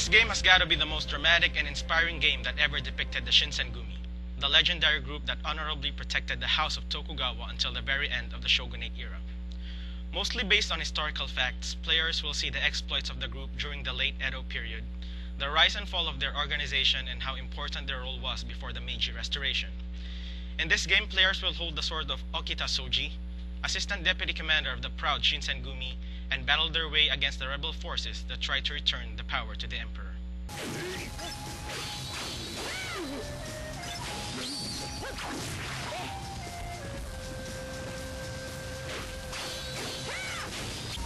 This game has gotta be the most dramatic and inspiring game that ever depicted the Shinsengumi, the legendary group that honorably protected the house of Tokugawa until the very end of the shogunate era. Mostly based on historical facts, players will see the exploits of the group during the late Edo period, the rise and fall of their organization, and how important their role was before the Meiji Restoration. In this game, players will hold the sword of Okita Soji, assistant deputy commander of the proud Shinsengumi, and battle their way against the rebel forces that try to return the power to the emperor.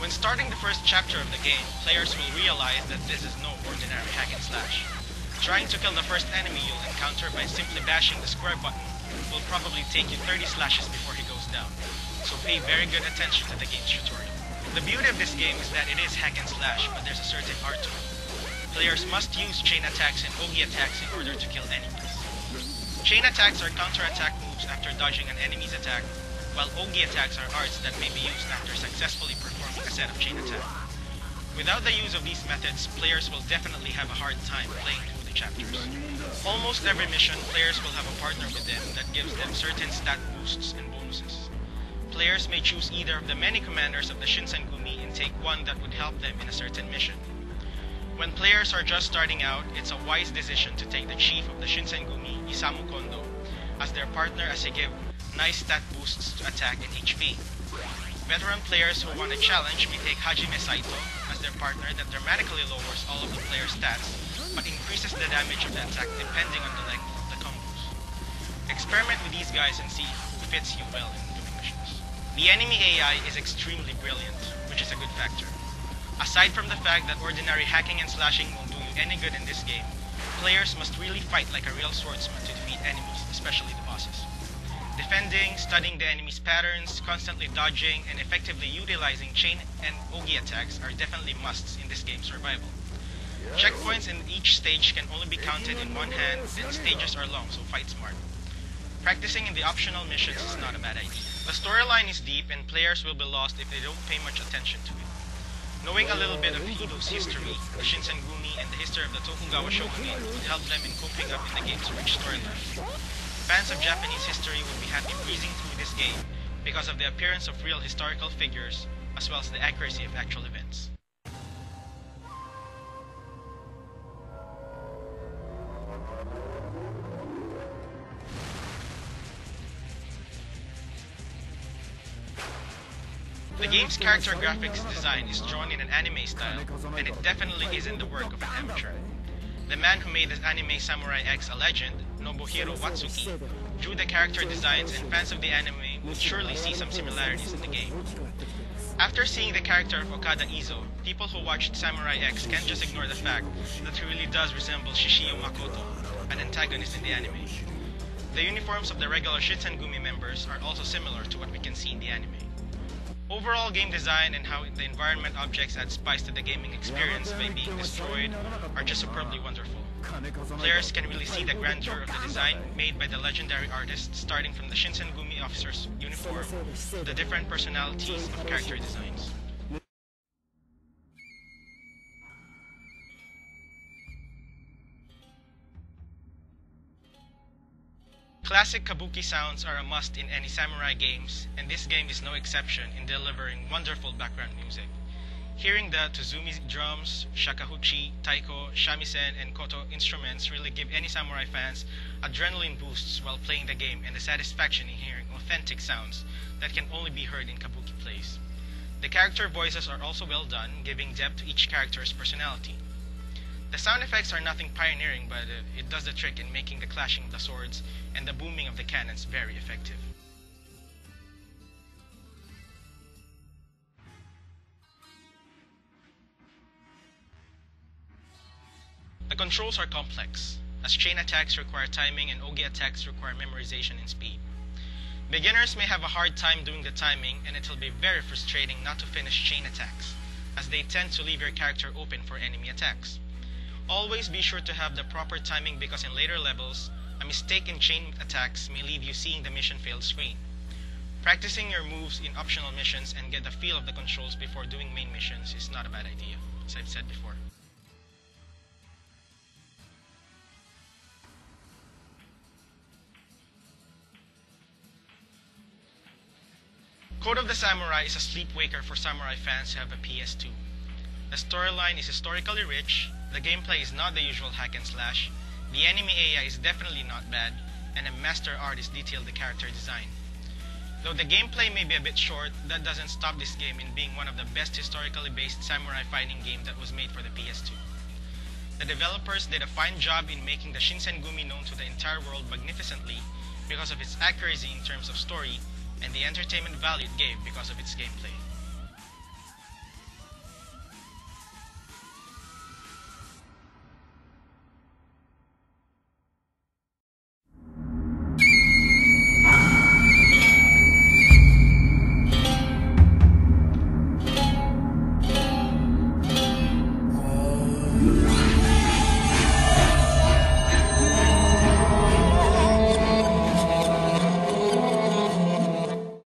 When starting the first chapter of the game, players will realize that this is no ordinary hack and slash. Trying to kill the first enemy you'll encounter by simply bashing the square button will probably take you 30 slashes before he goes down, so pay very good attention to the game's tutorial. The beauty of this game is that it is hack and slash, but there's a certain art to it. Players must use chain attacks and ogi attacks in order to kill enemies. Chain attacks are counter-attack moves after dodging an enemy's attack, while ogi attacks are arts that may be used after successfully performing a set of chain attacks. Without the use of these methods, players will definitely have a hard time playing through the chapters. Almost every mission, players will have a partner with them that gives them certain stat boosts and bonuses. Players may choose either of the many commanders of the Shinsengumi and take one that would help them in a certain mission. When players are just starting out, it's a wise decision to take the chief of the Shinsengumi, Isamu Kondo, as their partner, as they give nice stat boosts to attack and HP. Veteran players who want a challenge may take Hajime Saito as their partner that dramatically lowers all of the player's stats, but increases the damage of the attack depending on the length of the combos. Experiment with these guys and see who fits you well in doing missions. The enemy AI is extremely brilliant, which is a good factor. Aside from the fact that ordinary hacking and slashing won't do you any good in this game, players must really fight like a real swordsman to defeat enemies, especially the bosses. Defending, studying the enemy's patterns, constantly dodging, and effectively utilizing chain and ogi attacks are definitely musts in this game's survival. Checkpoints in each stage can only be counted in one hand, and stages are long, so fight smart. Practicing in the optional missions is not a bad idea. The storyline is deep, and players will be lost if they don't pay much attention to it. Knowing a little bit of Edo's history, the Shinsengumi, and the history of the Tokugawa shogunate would help them in coping up in the game's rich storyline. Fans of Japanese history will be happy breezing through this game because of the appearance of real historical figures as well as the accuracy of actual events. The game's character graphics design is drawn in an anime style, and it definitely isn't the work of an amateur. The man who made the anime Samurai X a legend, Nobuhiro Watsuki, drew the character designs, and fans of the anime will surely see some similarities in the game. After seeing the character of Okada Izo, people who watched Samurai X can't just ignore the fact that he really does resemble Shishio Makoto, an antagonist in the anime. The uniforms of the regular Shinsengumi members are also similar to what we can see in the anime. Overall game design and how the environment objects add spice to the gaming experience by being destroyed are just superbly wonderful. Players can really see the grandeur of the design made by the legendary artists, starting from the Shinsengumi officer's uniform to the different personalities of character designs. Classic kabuki sounds are a must in any samurai games, and this game is no exception in delivering wonderful background music. Hearing the Tuzumi drums, shakuhachi, taiko, shamisen, and koto instruments really give any samurai fans adrenaline boosts while playing the game, and the satisfaction in hearing authentic sounds that can only be heard in kabuki plays. The character voices are also well done, giving depth to each character's personality. The sound effects are nothing pioneering, but it does the trick in making the clashing of the swords and the booming of the cannons very effective. The controls are complex, as chain attacks require timing and ogi attacks require memorization and speed. Beginners may have a hard time doing the timing, and it'll be very frustrating not to finish chain attacks, as they tend to leave your character open for enemy attacks. Always be sure to have the proper timing, because in later levels, a mistake in chain attacks may leave you seeing the mission failed screen. Practicing your moves in optional missions and get the feel of the controls before doing main missions is not a bad idea, as I've said before. Code of the Samurai is a sleepwaker for samurai fans who have a PS2. The storyline is historically rich, the gameplay is not the usual hack and slash, the enemy AI is definitely not bad, and a master artist detailed the character design. Though the gameplay may be a bit short, that doesn't stop this game in being one of the best historically based samurai fighting games that was made for the PS2. The developers did a fine job in making the Shinsengumi known to the entire world magnificently because of its accuracy in terms of story and the entertainment value it gave because of its gameplay.